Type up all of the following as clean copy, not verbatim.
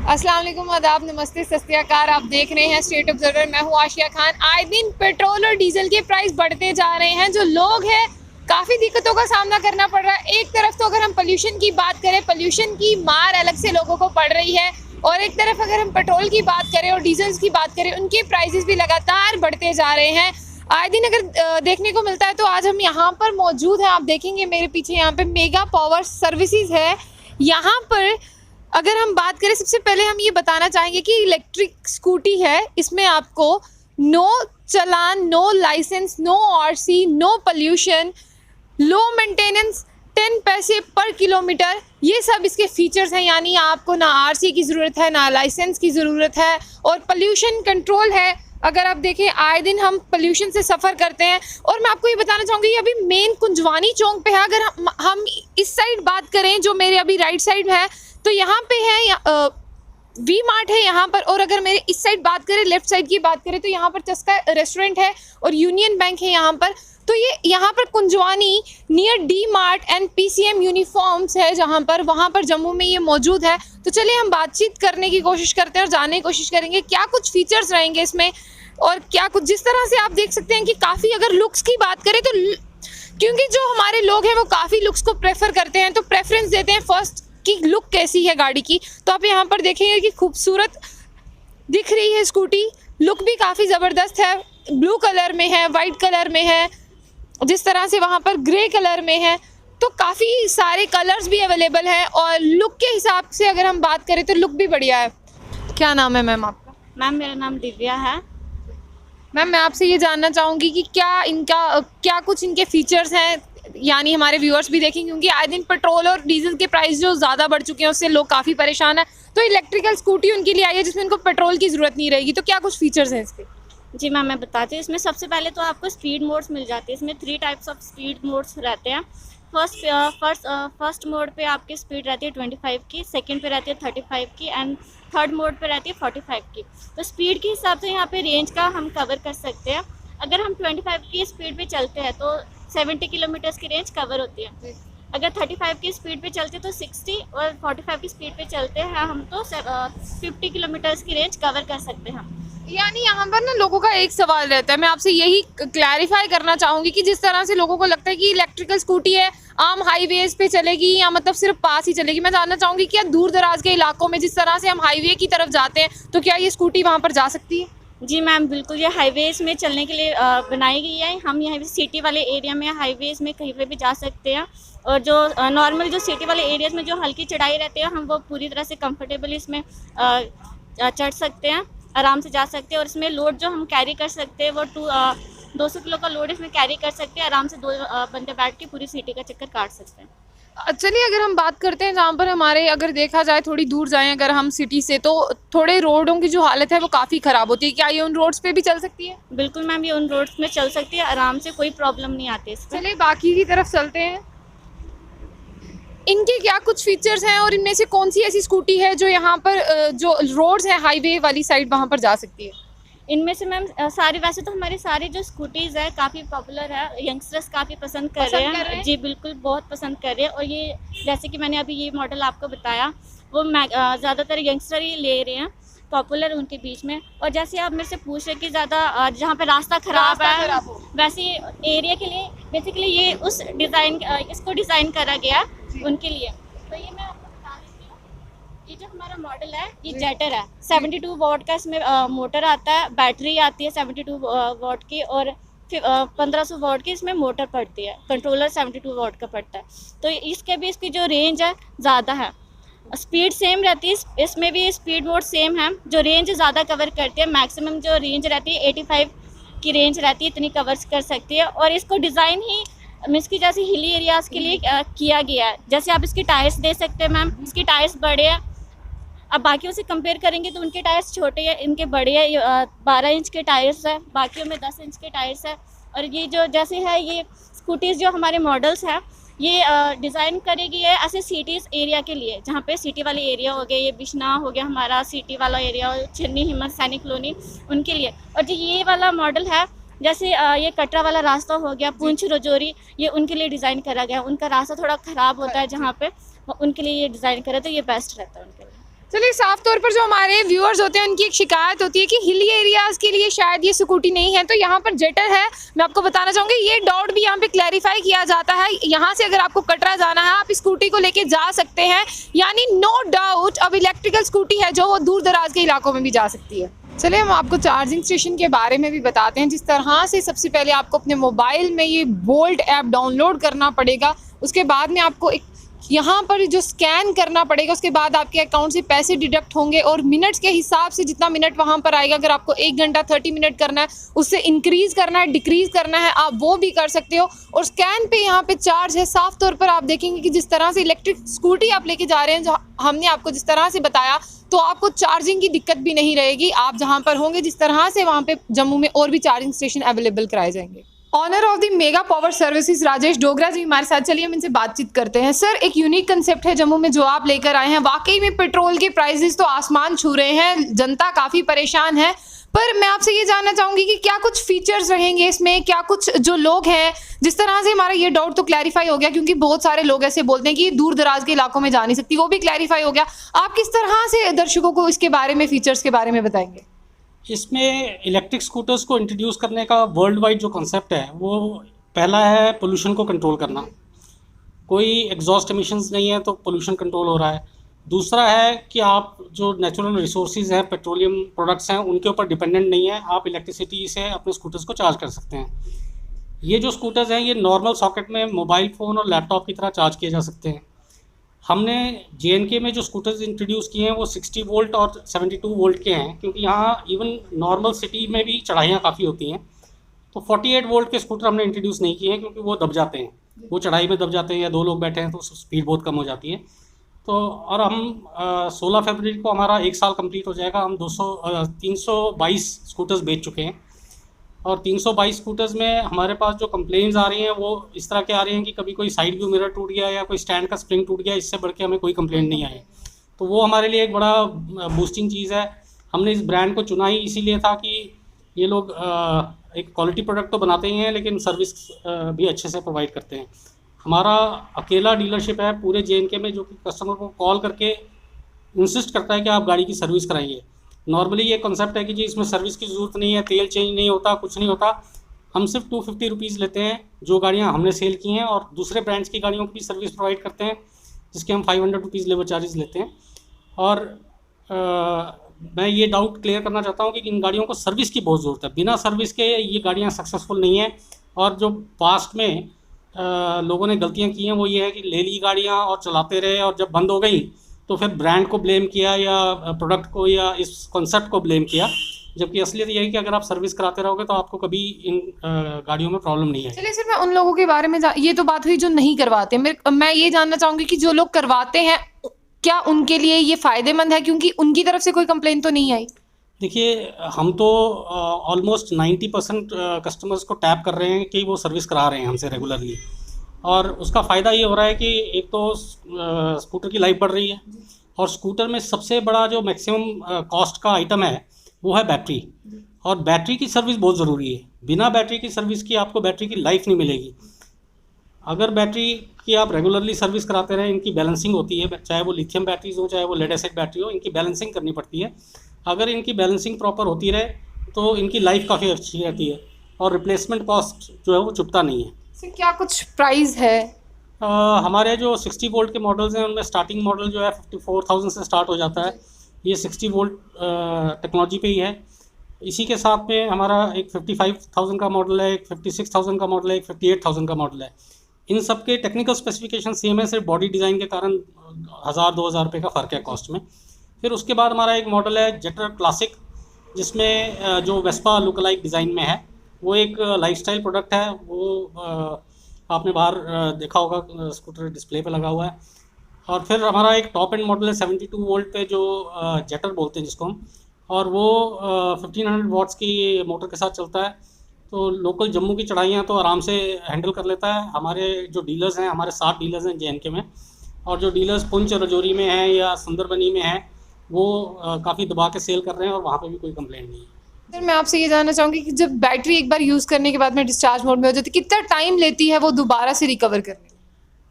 अस्सलाम वालेकुम, आदाब, नमस्ते, सत श्री अकाल। आप देख रहे हैं स्टेट ऑब्जर्वर। मैं हूँ आशिया खान। आए दिन पेट्रोल और डीजल के प्राइस बढ़ते जा रहे हैं। जो लोग हैं काफ़ी दिक्कतों का सामना करना पड़ रहा है। एक तरफ तो अगर हम पोल्यूशन की बात करें, पोल्यूशन की मार अलग से लोगों को पड़ रही है, और एक तरफ अगर हम पेट्रोल की बात करें और डीजल की बात करें, उनके प्राइसेस भी लगातार बढ़ते जा रहे हैं। आए दिन अगर देखने को मिलता है तो आज हम यहाँ पर मौजूद हैं। आप देखेंगे मेरे पीछे यहाँ पे मेगा पावर सर्विसेज है। यहाँ पर अगर हम बात करें, सबसे पहले हम ये बताना चाहेंगे कि इलेक्ट्रिक स्कूटी है, इसमें आपको no challan, no license, no RC, no pollution, low maintenance, 10 पैसे पर किलोमीटर, ये सब इसके फीचर्स हैं। यानी आपको ना आरसी की ज़रूरत है, ना लाइसेंस की ज़रूरत है, और पोल्यूशन कंट्रोल है। अगर आप देखें, आए दिन हम पोल्यूशन से सफ़र करते हैं। और मैं आपको ये बताना चाहूँगी, अभी मेन कुंजवानी चौक पे है। अगर हम इस साइड बात करें, जो मेरे अभी राइट साइड है, तो यहाँ पे है वी मार्ट है यहाँ पर। और अगर मेरे इस साइड बात करें, लेफ्ट साइड की बात करें, तो यहाँ पर चस्का रेस्टोरेंट है और यूनियन बैंक है यहाँ पर। तो ये यहाँ पर Kunjwani near D mart and PCM uniforms है जहाँ पर, वहाँ पर जम्मू में ये मौजूद है। तो चलिए हम बातचीत करने की कोशिश करते हैं और जानने की कोशिश करेंगे क्या कुछ फीचर्स रहेंगे इसमें, और क्या कुछ जिस तरह से आप देख सकते हैं कि काफ़ी, अगर लुक्स की बात करें तो क्योंकि जो हमारे लोग हैं वो काफ़ी लुक्स को प्रेफर करते हैं, तो प्रेफरेंस देते हैं फर्स्ट की लुक कैसी है गाड़ी की। तो आप यहाँ पर देखेंगे कि खूबसूरत दिख रही है स्कूटी, लुक भी काफ़ी ज़बरदस्त है। ब्लू कलर में है, वाइट कलर में है, जिस तरह से वहाँ पर ग्रे कलर में है, तो काफ़ी सारे कलर्स भी अवेलेबल हैं। और लुक के हिसाब से अगर हम बात करें तो लुक भी बढ़िया है। क्या नाम है मैम आपका? मैम मेरा नाम दिव्या है। मैम मैं आपसे ये जानना चाहूँगी कि क्या कुछ इनके फीचर्स हैं, यानी हमारे व्यूअर्स भी देखें, क्योंकि आए दिन पेट्रोल और डीजल के प्राइस जो ज़्यादा बढ़ चुके हैं उससे लोग काफ़ी परेशान हैं। तो इलेक्ट्रिकल स्कूटी उनके लिए आई है जिसमें उनको पेट्रोल की ज़रूरत नहीं रहेगी। तो क्या कुछ फीचर्स हैं इसके? जी मैम मैं बताती हूँ। इसमें सबसे पहले तो आपको स्पीड मोड्स मिल जाती है। इसमें 3 टाइप्स ऑफ स्पीड मोड्स रहते हैं। फर्स्ट मोड पे आपकी स्पीड रहती है 25 की, सेकंड पे रहती है 35 की, एंड थर्ड मोड पे रहती है 45 की। तो स्पीड के हिसाब से यहाँ पे रेंज का हम कवर कर सकते हैं। अगर हम 25 की स्पीड पे चलते हैं तो 70 किलोमीटर्स की रेंज कवर होती है। अगर 35 की स्पीड पे चलते तो 60, और 45 की स्पीड पे चलते हैं हम तो 50 किलोमीटर्स की रेंज कवर कर सकते हैं। यानी यहाँ पर ना लोगों का एक सवाल रहता है, मैं आपसे यही क्लैरिफाई करना चाहूँगी कि जिस तरह से लोगों को लगता है कि इलेक्ट्रिकल स्कूटी है आम हाईवेज पे चलेगी या मतलब सिर्फ पास ही चलेगी, मैं जानना चाहूँगी क्या दूर दराज के इलाकों में जिस तरह से हम हाईवे की तरफ जाते हैं, तो क्या ये स्कूटी वहाँ पर जा सकती है? जी मैम बिल्कुल, ये हाईवेज़ में चलने के लिए बनाई गई है। हम यहाँ सिटी वाले एरिया में, हाईवेज़ में कहीं पे भी जा सकते हैं। और जो नॉर्मल जो सिटी वाले एरियाज़ में जो हल्की चढ़ाई रहती है, हम वो पूरी तरह से कंफर्टेबली इसमें चढ़ सकते हैं, आराम से जा सकते हैं। और इसमें लोड जो हम कैरी कर सकते हैं वो 200 किलो का लोड इसमें कैरी कर सकते हैं। आराम से 2 बंदे बैठ के पूरी सिटी का चक्कर काट सकते हैं। चलिए अगर हम बात करते हैं जहाँ पर हमारे, अगर देखा जाए थोड़ी दूर जाएं अगर हम सिटी से, तो थोड़े रोडों की जो हालत है वो काफ़ी ख़राब होती है। क्या ये उन रोड्स पे भी चल सकती है? बिल्कुल मैम, ये उन रोड्स में चल सकती है आराम से, कोई प्रॉब्लम नहीं आती इसमें। चलिए बाकी की तरफ चलते हैं। इनके क्या कुछ फीचर्स हैं और इनमें से कौन सी ऐसी स्कूटी है जो यहाँ पर जो रोड्स हैं हाईवे वाली साइड वहाँ पर जा सकती है? इनमें से मैम सारी, वैसे तो हमारी सारी जो स्कूटीज़ है काफ़ी पॉपुलर है, यंगस्टर्स काफ़ी पसंद कर रहे हैं। जी बिल्कुल, बहुत पसंद कर रहे हैं। और ये जैसे कि मैंने अभी ये मॉडल आपको बताया, वो ज़्यादातर यंगस्टर ही ले रहे हैं, पॉपुलर उनके बीच में। और जैसे आप मेरे से पूछ रहे कि ज़्यादा जहाँ पे रास्ता ख़राब है, वैसे एरिया के लिए बेसिकली ये उस डिज़ाइन, इसको डिज़ाइन करा गया उनके लिए। तो ये मैं आपको बता देती हूँ, ये जो हमारा मॉडल है ये जेटर है। 72 वॉट का इसमें मोटर आता है, बैटरी आती है 72 वॉट की, और 1500 वॉट की इसमें मोटर पड़ती है। कंट्रोलर 72 वॉट का पड़ता है। तो इसकी जो रेंज है ज़्यादा है, स्पीड सेम रहती है। इसमें भी स्पीड मोड सेम है, जो रेंज ज़्यादा कवर करती है। मैक्सिमम जो रेंज रहती है 85 की रेंज रहती है, इतनी कवर कर सकती है। और इसको डिज़ाइन ही मीन्स की जैसे हिली एरियाज़ के लिए किया गया है। जैसे आप इसकी टायर्स दे सकते हैं मैम, इसकी टायर्स बड़े हैं। अब बाकियों से कंपेयर करेंगे तो उनके टायर्स छोटे हैं, इनके बड़े हैं। 12 इंच के टायर्स हैं, बाकियों में 10 इंच के टायर्स हैं। और ये जो जैसे है, ये स्कूटीज़ जो हमारे मॉडल्स हैं, ये डिज़ाइन करेगी है ऐसे सिटीज़ एरिया के लिए, जहाँ पे सिटी वाले एरिया हो गए, ये बिश्ना हो गया हमारा सिटी वाला एरिया, छिन्नी, हिम्मत, सैनिक कॉलोनी, उनके लिए। और जो ये वाला मॉडल है, जैसे ये कटरा वाला रास्ता हो गया, पुंछ रजौरी, ये उनके लिए डिज़ाइन करा गया। उनका रास्ता थोड़ा ख़राब होता है जहाँ पे, उनके लिए ये डिज़ाइन करा, तो ये बेस्ट रहता है उनके लिए। चलिए, साफ तौर पर जो हमारे व्यूअर्स होते हैं उनकी एक शिकायत होती है कि हिली एरियाज़ के लिए शायद ये स्कूटी नहीं है, तो यहाँ पर जेटर है। मैं आपको बताना चाहूँगी ये डाउट भी यहाँ पे क्लैरिफाई किया जाता है। यहाँ से अगर आपको कटरा जाना है आप स्कूटी को लेके जा सकते हैं, यानी नो डाउट अब इलेक्ट्रिकल स्कूटी है जो वो दूर दराज के इलाकों में भी जा सकती है। चलिए, हम आपको चार्जिंग स्टेशन के बारे में भी बताते हैं। जिस तरह से सबसे पहले आपको अपने मोबाइल में ये बोल्ट ऐप डाउनलोड करना पड़ेगा, उसके बाद में आपको एक यहाँ पर जो स्कैन करना पड़ेगा, उसके बाद आपके अकाउंट से पैसे डिडक्ट होंगे और मिनट्स के हिसाब से जितना मिनट वहाँ पर आएगा, अगर आपको 1 घंटा 30 मिनट करना है, उससे इंक्रीज़ करना है, डिक्रीज़ करना है, आप वो भी कर सकते हो। और स्कैन पे यहाँ पे चार्ज है। साफ तौर पर आप देखेंगे कि जिस तरह से इलेक्ट्रिक स्कूटी आप लेके जा रहे हैं, जो हमने आपको जिस तरह से बताया, तो आपको चार्जिंग की दिक्कत भी नहीं रहेगी। आप जहाँ पर होंगे जिस तरह से वहाँ पे जम्मू में और भी चार्जिंग स्टेशन अवेलेबल कराए जाएंगे। Owner of the mega power services Rajesh Dogra ji हमारे साथ, चलिए हम इनसे बातचीत करते हैं। सर, एक यूनिक कंसेप्ट है जम्मू में जो आप लेकर आए हैं। वाकई में पेट्रोल के प्राइसेस तो आसमान छू रहे हैं, जनता काफ़ी परेशान है। पर मैं आपसे ये जानना चाहूँगी कि क्या कुछ फीचर्स रहेंगे इसमें, क्या कुछ जो लोग हैं, जिस तरह से हमारा ये डाउट तो क्लैरिफाई हो गया, क्योंकि बहुत सारे लोग ऐसे बोलते हैं कि दूर दराज के इलाकों में जा नहीं सकती, वो भी क्लैरिफाई हो गया। आप किस तरह से दर्शकों को इसके बारे में, फीचर्स के बारे में बताएंगे? इसमें इलेक्ट्रिक स्कूटर्स को इंट्रोड्यूस करने का वर्ल्ड वाइड जो कॉन्सेप्ट है, वो पहला है पोल्यूशन को कंट्रोल करना। कोई एग्जॉस्ट एमिशंस नहीं है तो पोल्यूशन कंट्रोल हो रहा है। दूसरा है कि आप जो नेचुरल रिसोर्सेज हैं, पेट्रोलियम प्रोडक्ट्स हैं, उनके ऊपर डिपेंडेंट नहीं है। आप इलेक्ट्रिसिटी से अपने स्कूटर्स को चार्ज कर सकते हैं। ये जो स्कूटर्स हैं ये नॉर्मल सॉकेट में मोबाइल फ़ोन और लैपटॉप की तरह चार्ज किए जा सकते हैं। हमने JNK में जो स्कूटर्स इंट्रोड्यूस किए हैं वो 60 वोल्ट और 72 वोल्ट के हैं, क्योंकि यहाँ इवन नॉर्मल सिटी में भी चढ़ाइयाँ काफ़ी होती हैं। तो 48 वोल्ट के स्कूटर हमने इंट्रोड्यूस नहीं किए हैं, क्योंकि वो दब जाते हैं, वो चढ़ाई में दब जाते हैं, या 2 लोग बैठे हैं तो स्पीड बहुत कम हो जाती है। तो और हम 16 फरवरी को हमारा 1 साल कंप्लीट हो जाएगा। हम 322 स्कूटर्स बेच चुके हैं, और 322 स्कूटर्स में हमारे पास जो कंप्लेंट्स आ रही हैं वो इस तरह के आ रही हैं कि कभी कोई साइड व्यू मिरर टूट गया या कोई स्टैंड का स्प्रिंग टूट गया। इससे बढ़ के हमें कोई कंप्लेंट नहीं आई। तो वो हमारे लिए एक बड़ा बूस्टिंग चीज़ है। हमने इस ब्रांड को चुना ही इसीलिए था कि ये लोग एक क्वालिटी प्रोडक्ट तो बनाते ही हैं, लेकिन सर्विस भी अच्छे से प्रोवाइड करते हैं। हमारा अकेला डीलरशिप है पूरे JNK में, जो कि कस्टमर को कॉल करके इंसिस्ट करता है कि आप गाड़ी की सर्विस कराइए। नॉर्मली ये कॉन्सेप्ट है कि जी इसमें सर्विस की ज़रूरत नहीं है, तेल चेंज नहीं होता, कुछ नहीं होता। हम सिर्फ 250 रुपीज़ लेते हैं जो गाड़ियाँ हमने सेल की हैं, और दूसरे ब्रांड्स की गाड़ियों की भी सर्विस प्रोवाइड करते हैं, जिसके हम 500 रुपीज़ लेबर चार्जेस लेते हैं। और मैं ये डाउट क्लियर करना चाहता हूँ कि इन गाड़ियों को सर्विस की बहुत ज़रूरत है। बिना सर्विस के ये गाड़ियाँ सक्सेसफुल नहीं हैं। और जो पास्ट में लोगों ने गलतियाँ की हैं वो ये है कि ले ली गाड़ियाँ और चलाते रहे, और जब बंद हो गई तो फिर ब्रांड को ब्लेम किया या प्रोडक्ट को या इस कॉन्सेप्ट को ब्लेम किया। जबकि असलियत ये है कि अगर आप सर्विस कराते रहोगे तो आपको कभी इन गाड़ियों में प्रॉब्लम नहीं है। चलिए सर, मैं उन लोगों के बारे में ये तो बात हुई जो नहीं करवाते। मैं ये जानना चाहूँगी कि जो लोग करवाते हैं क्या उनके लिए ये फ़ायदेमंद है, क्योंकि उनकी तरफ से कोई कंप्लेंट तो नहीं आई? देखिए, हम तो ऑलमोस्ट 90% कस्टमर्स को टैप कर रहे हैं कि वो सर्विस करा रहे हैं हमसे रेगुलरली, और उसका फ़ायदा ये हो रहा है कि एक तो स्कूटर की लाइफ बढ़ रही है, और स्कूटर में सबसे बड़ा जो मैक्सिमम कॉस्ट का आइटम है वो है बैटरी। और बैटरी की सर्विस बहुत ज़रूरी है। बिना बैटरी की सर्विस की आपको बैटरी की लाइफ नहीं मिलेगी। अगर बैटरी की आप रेगुलरली सर्विस कराते रहें, इनकी बैलेंसिंग होती है, चाहे वो लिथियम बैटरीज हो चाहे वो लेड एसिड बैटरी हो, इनकी बैलेंसिंग करनी पड़ती है। अगर इनकी बैलेंसिंग प्रॉपर होती रहे तो इनकी लाइफ काफ़ी अच्छी रहती है, और रिप्लेसमेंट कॉस्ट जो है वो चुभता नहीं है। सर, क्या कुछ प्राइस है? हमारे जो 60 वोल्ट के मॉडल्स हैं उनमें स्टार्टिंग मॉडल जो है 54,000 से स्टार्ट हो जाता है। ये 60 वोल्ट टेक्नोलॉजी पे ही है। इसी के साथ में हमारा एक 55,000 का मॉडल है, एक 56,000 का मॉडल है, एक 58,000 का मॉडल है। इन सब के टेक्निकल स्पेसिफिकेशन सेम है, सिर्फ बॉडी डिज़ाइन के कारण 1,000-2,000 रुपये का फ़र्क है कॉस्ट में। फिर उसके बाद हमारा एक मॉडल है जेटर क्लासिक, जिसमें जो वेस्पा लुक लाइक डिज़ाइन में है। वो एक लाइफस्टाइल प्रोडक्ट है। वो आपने बाहर देखा होगा, स्कूटर डिस्प्ले पे लगा हुआ है। और फिर हमारा एक टॉप एंड मॉडल है 72 वोल्ट पे, जो जेटर बोलते हैं जिसको हम, और वो 1500 वॉट्स की मोटर के साथ चलता है। तो लोकल जम्मू की चढ़ाइयाँ तो आराम से हैंडल कर लेता है। हमारे जो डीलर्स हैं, हमारे 7 डीलर्स हैं JNK में, और जो डीलर्स पुंछ रजौरी में हैं या सुंदरबनी में हैं वो काफ़ी दबा के सेल कर रहे हैं, और वहाँ पे भी कोई कंप्लेंट नहीं है। सर, मैं आपसे ये जानना चाहूँगी कि जब बैटरी एक बार यूज़ करने के बाद में डिस्चार्ज मोड में हो जाती है, कितना टाइम लेती है वो दोबारा से रिकवर करने में?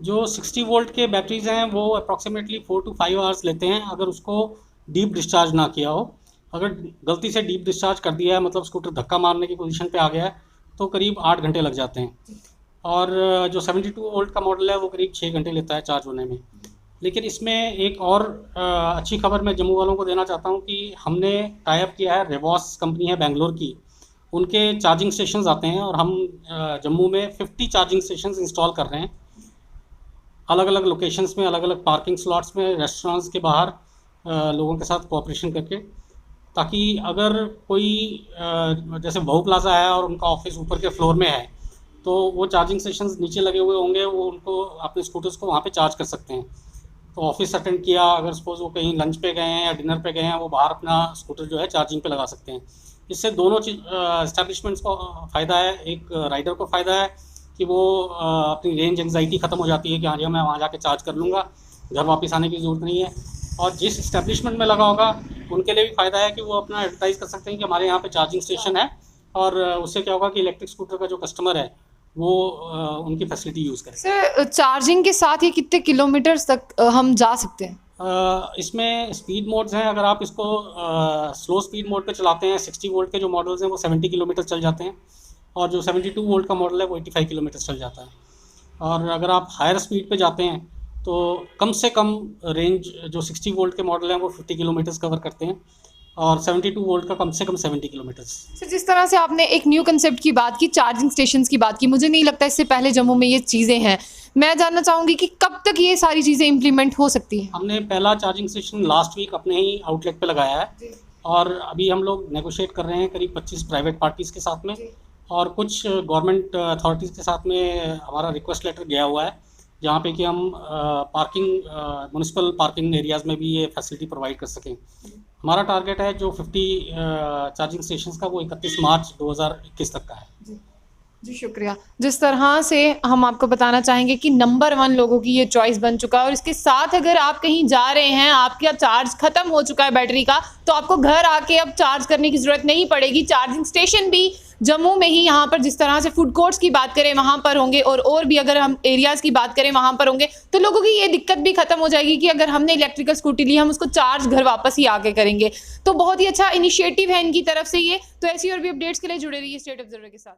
जो 60 वोल्ट के बैटरीज़ हैं वो अप्रॉक्सीमेटली 4 to 5 आवर्स लेते हैं। अगर उसको डीप डिस्चार्ज ना किया हो। अगर गलती से डीप डिस्चार्ज कर दिया है, मतलब स्कूटर धक्का मारने की पोजीशन पे आ गया है, तो करीब 8 घंटे लग जाते हैं। और जो 72 वोल्ट का मॉडल है वो करीब 6 घंटे लेता है चार्ज होने में। लेकिन इसमें एक और अच्छी खबर मैं जम्मू वालों को देना चाहता हूँ कि हमने टाई अप किया है, रेवॉस कंपनी है बेंगलोर की, उनके चार्जिंग स्टेशंस आते हैं और हम जम्मू में 50 चार्जिंग स्टेशंस इंस्टॉल कर रहे हैं, अलग अलग लोकेशंस में, अलग अलग पार्किंग स्लॉट्स में, रेस्टोरेंट्स के बाहर, लोगों के साथ कोऑपरेशन करके, ताकि अगर कोई जैसे बहु प्लाजा है और उनका ऑफिस ऊपर के फ्लोर में है, तो वो चार्जिंग स्टेशंस नीचे लगे हुए होंगे, वो उनको अपने स्कूटर्स को वहाँ पे चार्ज कर सकते हैं। तो ऑफिस अटेंड किया, अगर सपोज वो कहीं लंच पे गए हैं या डिनर पे गए हैं, वो बाहर अपना स्कूटर जो है चार्जिंग पे लगा सकते हैं। इससे दोनों चीज इस्टेब्लिशमेंट्स को फ़ायदा है। एक राइडर को फ़ायदा है कि वो अपनी रेंज एंग्जाइटी ख़त्म हो जाती है कि हाँ जी मैं वहाँ जाके चार्ज कर लूँगा, घर वापस आने की ज़रूरत नहीं है। और जिस इस्टेब्लिशमेंट में लगा होगा उनके लिए भी फ़ायदा है कि वो अपना एडवर्टाइज़ कर सकते हैं कि हमारे यहाँ पे चार्जिंग स्टेशन है, और उससे क्या होगा कि इलेक्ट्रिक स्कूटर का जो कस्टमर है वो उनकी फैसिलिटी यूज़ करें। सर चार्जिंग के साथ ये कितने किलोमीटर्स तक हम जा सकते हैं? इसमें स्पीड मोड्स हैं। अगर आप इसको स्लो स्पीड मोड पे चलाते हैं, 60 वोल्ट के जो मॉडल्स हैं वो 70 किलोमीटर चल जाते हैं, और जो 72 वोल्ट का मॉडल है वो 85 किलोमीटर चल जाता है। और अगर आप हायर स्पीड पे जाते हैं तो कम से कम रेंज जो 60 वोल्ट के मॉडल हैं वो 50 किलोमीटर्स कवर करते हैं, और 72 वोल्ट का कम से कम 70 किलोमीटर्स। सर जिस तरह से आपने एक न्यू कंसेप्ट की बात की, चार्जिंग स्टेशंस की बात की, मुझे नहीं लगता इससे पहले जम्मू में ये चीज़ें हैं। मैं जानना चाहूँगी कि कब तक ये सारी चीज़ें इम्प्लीमेंट हो सकती हैं? हमने पहला चार्जिंग स्टेशन लास्ट वीक अपने ही आउटलेट पे लगाया है, और अभी हम लोग नेगोशिएट कर रहे हैं करीब 25 प्राइवेट पार्टीज़ के साथ में, और कुछ गवर्नमेंट अथॉरिटीज़ के साथ में हमारा रिक्वेस्ट लेटर गया हुआ है, जहाँ पे कि हम पार्किंग म्युनिसिपल पार्किंग एरियाज़ में भी ये फैसिलिटी प्रोवाइड कर सकें। हमारा टारगेट है जो 50 चार्जिंग स्टेशंस का, वो 31 मार्च 2021 तक का है। जी शुक्रिया। जिस तरह से हम आपको बताना चाहेंगे कि नंबर 1 लोगों की ये चॉइस बन चुका है, और इसके साथ अगर आप कहीं जा रहे हैं, आपका चार्ज ख़त्म हो चुका है बैटरी का, तो आपको घर आके अब चार्ज करने की ज़रूरत नहीं पड़ेगी। चार्जिंग स्टेशन भी जम्मू में ही, यहाँ पर जिस तरह से फूड कोर्ट्स की बात करें वहाँ पर होंगे, और भी अगर हम एरियाज़ की बात करें वहाँ पर होंगे, तो लोगों की ये दिक्कत भी खत्म हो जाएगी कि अगर हमने इलेक्ट्रिकल स्कूटी ली, हम उसको चार्ज घर वापस ही आके करेंगे। तो बहुत ही अच्छा इनिशिएटिव है इनकी तरफ से ये। तो ऐसी और भी अपडेट्स के लिए जुड़े रहिए स्टेट ऑब्जर्वर के साथ।